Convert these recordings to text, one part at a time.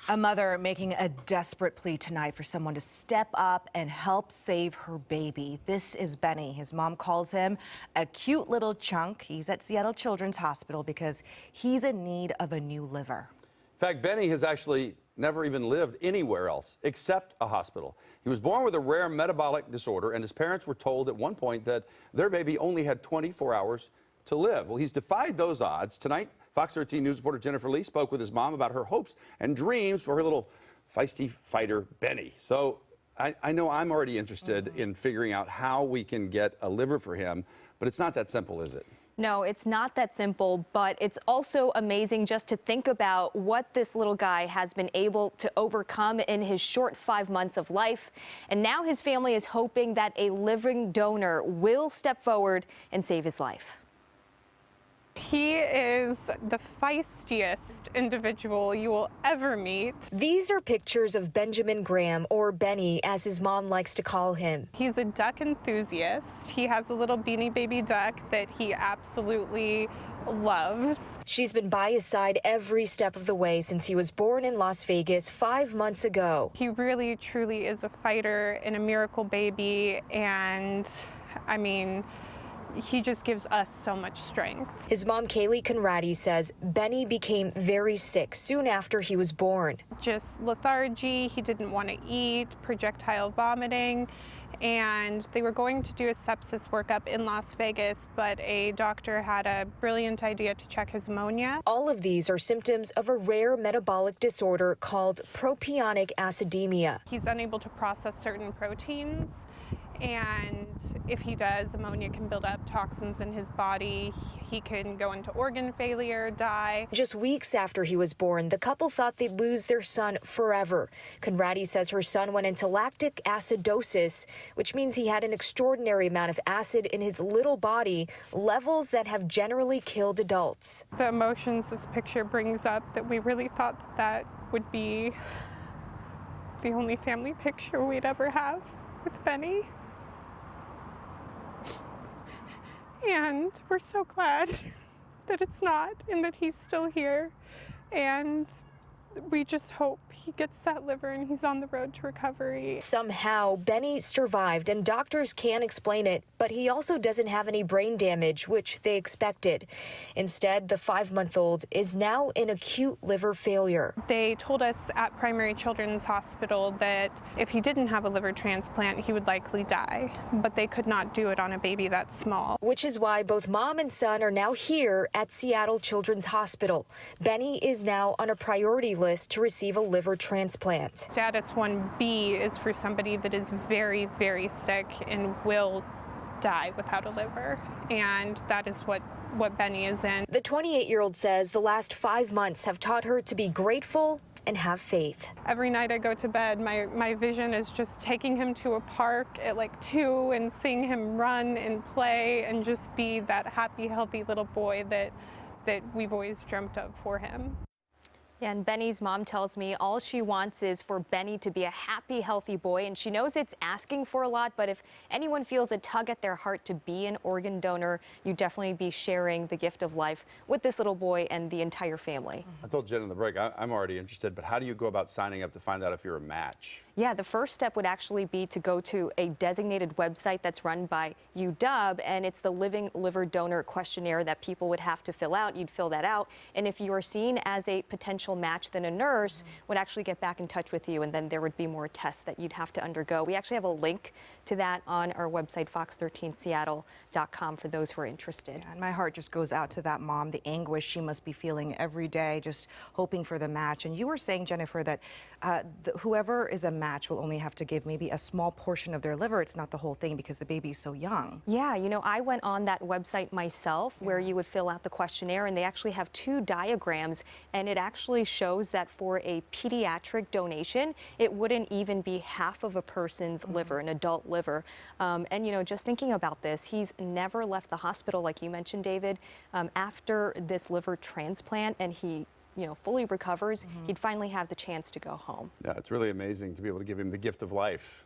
A mother making a desperate plea tonight for someone to step up and help save her baby. This is Benny. His mom calls him a cute little chunk. He's at Seattle Children's Hospital because he's in need of a new liver. In fact, Benny has actually never even lived anywhere else except a hospital. He was born with a rare metabolic disorder, and his parents were told at one point that their baby only had 24 hours to live. Well, he's defied those odds. Tonight, Fox 13 News reporter Jennifer Lee spoke with his mom about her hopes and dreams for her little feisty fighter, Benny. So I know I'm already interested in figuring out how we can get a liver for him, but it's not that simple, is it? No, it's not that simple, but it's also amazing just to think about what this little guy has been able to overcome in his short 5 months of life. And now his family is hoping that a living donor will step forward and save his life. He is the feistiest individual you will ever meet. These are pictures of Benjamin Graham, or Benny, as his mom likes to call him. He's a duck enthusiast. He has a little beanie baby duck that he absolutely loves. She's been by his side every step of the way since he was born in Las Vegas 5 months ago. He really, truly is a fighter and a miracle baby, and I mean, he just gives us so much strength. His mom, Kaylee Conradi, says Benny became very sick soon after he was born. Just lethargy, he didn't want to eat, projectile vomiting, and they were going to do a sepsis workup in Las Vegas, but a doctor had a brilliant idea to check his ammonia. All of these are symptoms of a rare metabolic disorder called propionic acidemia. He's unable to process certain proteins, and if he does, ammonia can build up toxins in his body. He can go into organ failure, die. Just weeks after he was born, the couple thought they'd lose their son forever. Conradi says her son went into lactic acidosis, which means he had an extraordinary amount of acid in his little body, levels that have generally killed adults. The emotions this picture brings up, that we really thought that would be the only family picture we'd ever have with Benny. And we're so glad that it's not, and that he's still here. And we just hope he gets that liver and he's on the road to recovery. Somehow, Benny survived, and doctors can't explain it, but he also doesn't have any brain damage, which they expected. Instead, the 5-month-old is now in acute liver failure. They told us at Primary Children's Hospital that if he didn't have a liver transplant, he would likely die, but they could not do it on a baby that small. Which is why both mom and son are now here at Seattle Children's Hospital. Benny is now on a priority list to receive a liver transplant. Status 1B is for somebody that is very, very sick and will die without a liver, and that is what Benny is in. The 28-year-old says the last 5 months have taught her to be grateful and have faith. Every night I go to bed, my vision is just taking him to a park at like 2 and seeing him run and play and just be that happy, healthy little boy that we've always dreamt of for him. Yeah, and Benny's mom tells me all she wants is for Benny to be a happy, healthy boy, and she knows it's asking for a lot, but if anyone feels a tug at their heart to be an organ donor, you'd definitely be sharing the gift of life with this little boy and the entire family. I told Jen in the break, I'm already interested, but how do you go about signing up to find out if you're a match? Yeah, the first step would actually be to go to a designated website that's run by UW, and it's the Living Liver Donor Questionnaire that people would have to fill out. You'd fill that out, and if you are seen as a potential match, then a nurse would actually get back in touch with you, and then there would be more tests that you'd have to undergo. We actually have a link to that on our website, fox13seattle.com, for those who are interested. Yeah, and my heart just goes out to that mom, the anguish she must be feeling every day, just hoping for the match. And you were saying, Jennifer, that whoever is a match will only have to give maybe a small portion of their liver. It's not the whole thing because the baby's so young. Yeah, you know, I went on that website myself where you would fill out the questionnaire, and they actually have 2 diagrams, and it actually shows that for a pediatric donation, it wouldn't even be half of a person's liver, an adult liver. And, you know, just thinking about this, he's never left the hospital, like you mentioned, David, after this liver transplant, and he fully recovers, he'd finally have the chance to go home. Yeah, it's really amazing to be able to give him the gift of life.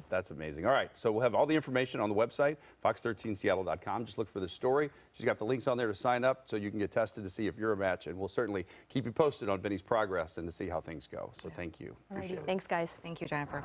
That's amazing. All right, so we'll have all the information on the website, fox13seattle.com. Just look for the story. She's got the links on there to sign up so you can get tested to see if you're a match, and we'll certainly keep you posted on Benny's progress and to see how things go. So thank you. Thanks, guys. Thank you, Jennifer.